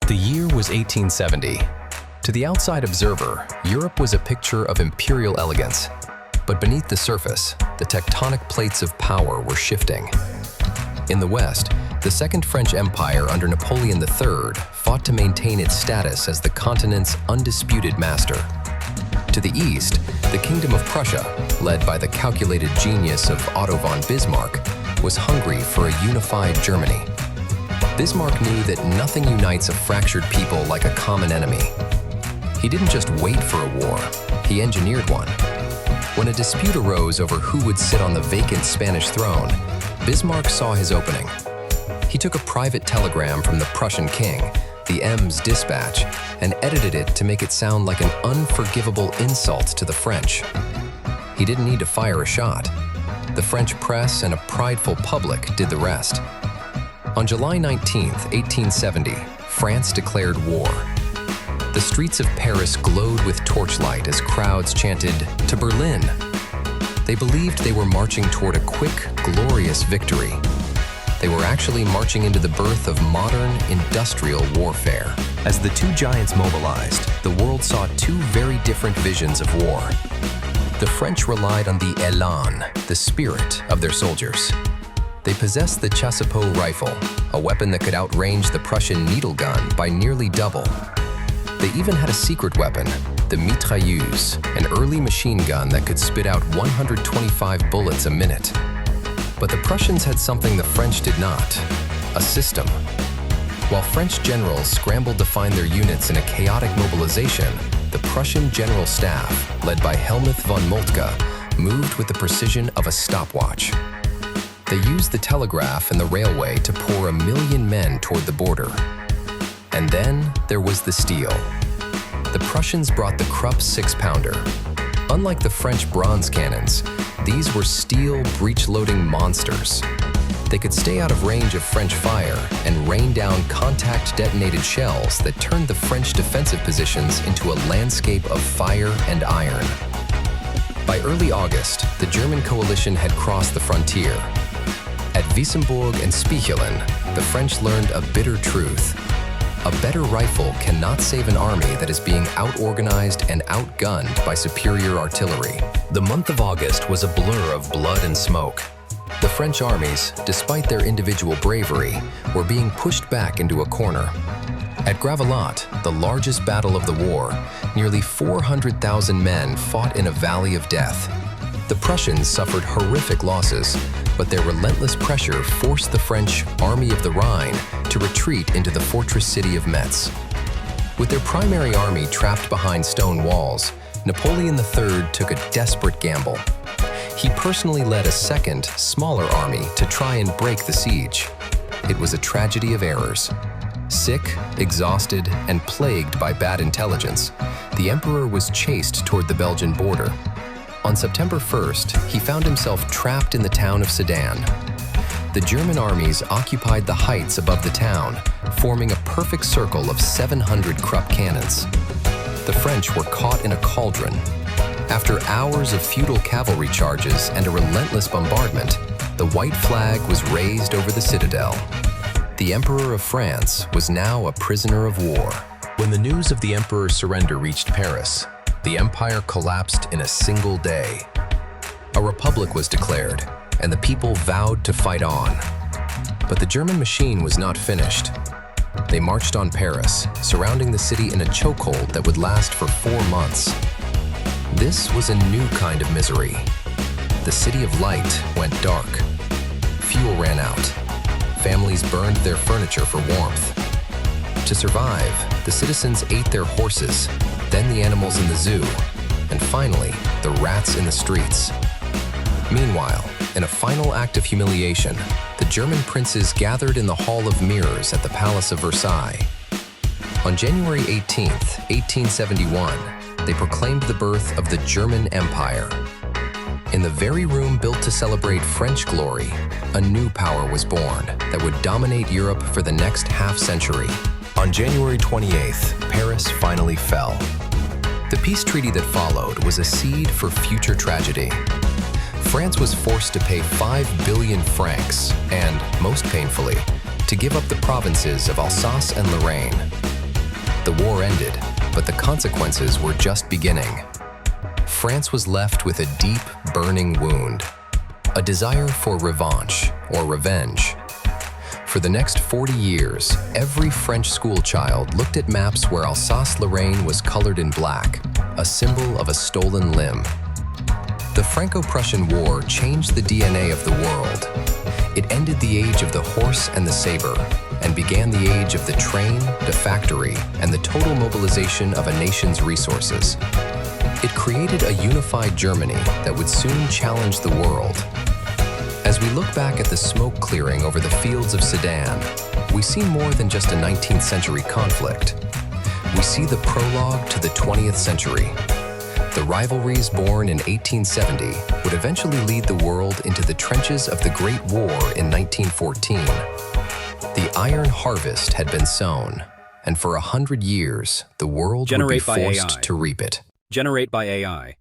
The year was 1870. To the outside observer, Europe was a picture of imperial elegance. But beneath the surface, the tectonic plates of power were shifting. In the West, the Second French Empire under Napoleon III fought to maintain its status as the continent's undisputed master. To the east, the Kingdom of Prussia, led by the calculated genius of Otto von Bismarck, was hungry for a unified Germany. Bismarck knew that nothing unites a fractured people like a common enemy. He didn't just wait for a war, he engineered one. When a dispute arose over who would sit on the vacant Spanish throne, Bismarck saw his opening. He took a private telegram from the Prussian king, the Ems dispatch, and edited it to make it sound like an unforgivable insult to the French. He didn't need to fire a shot. The French press and a prideful public did the rest. On July 19, 1870, France declared war. The streets of Paris glowed with torchlight as crowds chanted, "To Berlin!" They believed they were marching toward a quick, glorious victory. They were actually marching into the birth of modern, industrial warfare. As the two giants mobilized, the world saw two very different visions of war. The French relied on the élan, the spirit of their soldiers. They possessed the chassepot rifle, a weapon that could outrange the Prussian needle gun by nearly double. They even had a secret weapon, the mitrailleuse, an early machine gun that could spit out 125 bullets a minute. But the Prussians had something the French did not, a system. While French generals scrambled to find their units in a chaotic mobilization, the Prussian General Staff, led by Helmuth von Moltke, moved with the precision of a stopwatch. They used the telegraph and the railway to pour 1 million men toward the border. And then there was the steel. The Prussians brought the Krupp 6-pounder. Unlike the French bronze cannons, these were steel breech-loading monsters. They could stay out of range of French fire and rain down contact-detonated shells that turned the French defensive positions into a landscape of fire and iron. By early August, the German coalition had crossed the frontier. At Wissembourg and Spichelen, the French learned a bitter truth. A better rifle cannot save an army that is being out-organized and outgunned by superior artillery. The month of August was a blur of blood and smoke. The French armies, despite their individual bravery, were being pushed back into a corner. At Gravelotte, the largest battle of the war, nearly 400,000 men fought in a valley of death. The Prussians suffered horrific losses, but their relentless pressure forced the French Army of the Rhine to retreat into the fortress city of Metz. With their primary army trapped behind stone walls, Napoleon III took a desperate gamble. He personally led a second, smaller army to try and break the siege. It was a tragedy of errors. Sick, exhausted, and plagued by bad intelligence, the emperor was chased toward the Belgian border. On September 1st, he found himself trapped in the town of Sedan. The German armies occupied the heights above the town, forming a perfect circle of 700 Krupp cannons. The French were caught in a cauldron. After hours of futile cavalry charges and a relentless bombardment, the white flag was raised over the citadel. The Emperor of France was now a prisoner of war. When the news of the emperor's surrender reached Paris, the empire collapsed in a single day. A republic was declared, and the people vowed to fight on. But the German machine was not finished. They marched on Paris, surrounding the city in a chokehold that would last for 4 months. This was a new kind of misery. The city of light went dark. Fuel ran out. Families burned their furniture for warmth. To survive, the citizens ate their horses, then the animals in the zoo, and finally, the rats in the streets. Meanwhile, in a final act of humiliation, the German princes gathered in the Hall of Mirrors at the Palace of Versailles. On January 18, 1871, they proclaimed the birth of the German Empire. In the very room built to celebrate French glory, a new power was born that would dominate Europe for the next half-century. On January 28th, Paris finally fell. The peace treaty that followed was a seed for future tragedy. France was forced to pay 5 billion francs and, most painfully, to give up the provinces of Alsace and Lorraine. The war ended, but the consequences were just beginning. France was left with a deep, burning wound, a desire for revanche or revenge. For the next 40 years, every French schoolchild looked at maps where Alsace-Lorraine was colored in black, a symbol of a stolen limb. The Franco-Prussian War changed the DNA of the world. It ended the age of the horse and the saber, and began the age of the train, the factory, and the total mobilization of a nation's resources. It created a unified Germany that would soon challenge the world. As we look back at the smoke clearing over the fields of Sedan, we see more than just a 19th century conflict. We see the prologue to the 20th century. The rivalries born in 1870 would eventually lead the world into the trenches of the Great War in 1914. The iron harvest had been sown, and for 100 years, the world would be forced to reap it. Generate by AI.